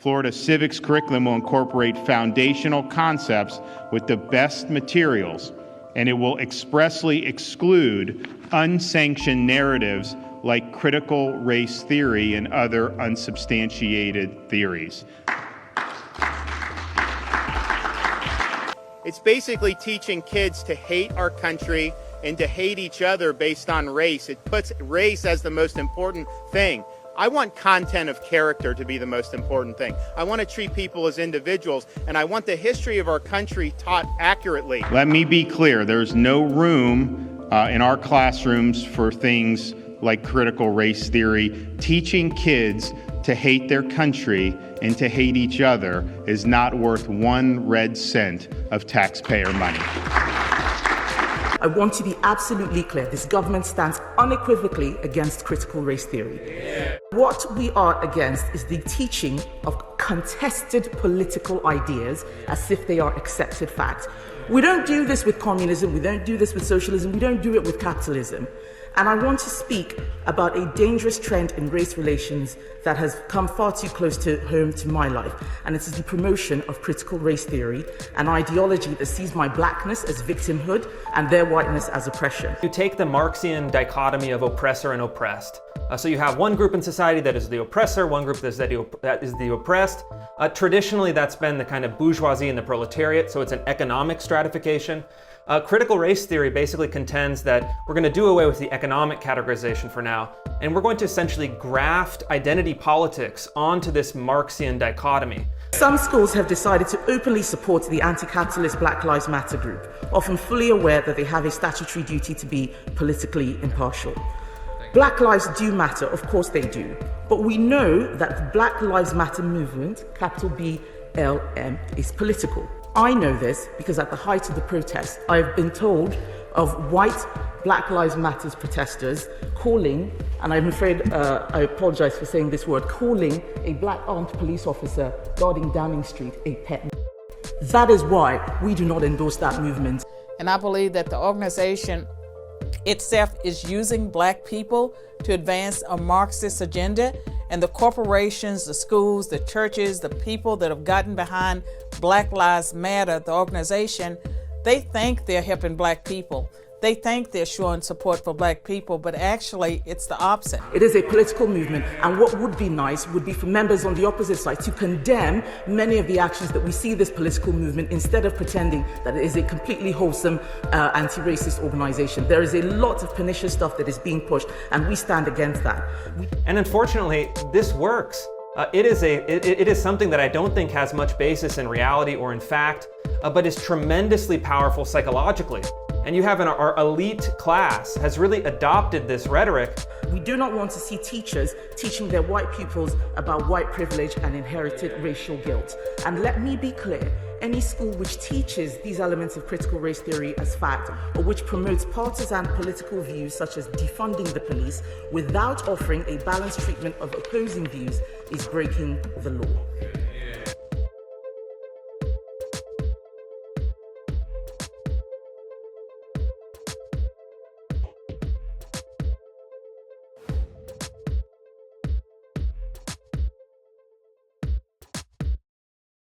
Florida civics curriculum will incorporate foundational concepts with the best materials, and it will expressly exclude unsanctioned narratives like critical race theory and other unsubstantiated theories. It's basically teaching kids to hate our country and to hate each other based on race. It puts race as the most important thing. I want content of character to be the most important thing. I want to treat people as individuals, and I want the history of our country taught accurately. Let me be clear, there's no room in our classrooms for things like critical race theory. Teaching kids to hate their country and to hate each other is not worth 1 red cent of taxpayer money. I want to be absolutely clear. This government stands unequivocally against critical race theory. Yeah. What we are against is the teaching of contested political ideas as if they are accepted facts. We don't do this with communism, we don't do this with socialism, we don't do it with capitalism. And I want to speak about a dangerous trend in race relations that has come far too close to home to my life. And it is the promotion of critical race theory, an ideology that sees my blackness as victimhood and their whiteness as oppression. You take the Marxian dichotomy of oppressor and oppressed. So you have one group in society that is the oppressor, one group that is the oppressed. Traditionally, that's been the kind of bourgeoisie and the proletariat, so it's an economic stratification. Critical race theory basically contends that we're going to do away with the economic categorization for now, and we're going to essentially graft identity politics onto this Marxian dichotomy. Some schools have decided to openly support the anti-capitalist Black Lives Matter group, often fully aware that they have a statutory duty to be politically impartial. Black lives do matter, of course they do, but we know that the Black Lives Matter movement, capital BLM, is political. I know this because at the height of the protest, I've been told of white Black Lives Matter protesters calling, and I'm afraid I apologize for saying this word, calling a black armed police officer guarding Downing Street a pet. That is why we do not endorse that movement. And I believe that the organization itself is using black people to advance a Marxist agenda, and the corporations, the schools, the churches, the people that have gotten behind Black Lives Matter, the organization, they think they're helping black people. They think they're showing support for black people, but actually it's the opposite. It is a political movement, and what would be nice would be for members on the opposite side to condemn many of the actions that we see this political movement instead of pretending that it is a completely wholesome anti-racist organization. There is a lot of pernicious stuff that is being pushed, and we stand against that. And unfortunately, this works. It is something that I don't think has much basis in reality or in fact, but is tremendously powerful psychologically. And you have our elite class has really adopted this rhetoric. We do not want to see teachers teaching their white pupils about white privilege and inherited racial guilt. And let me be clear, any school which teaches these elements of critical race theory as fact, or which promotes partisan political views such as defunding the police without offering a balanced treatment of opposing views, is breaking the law.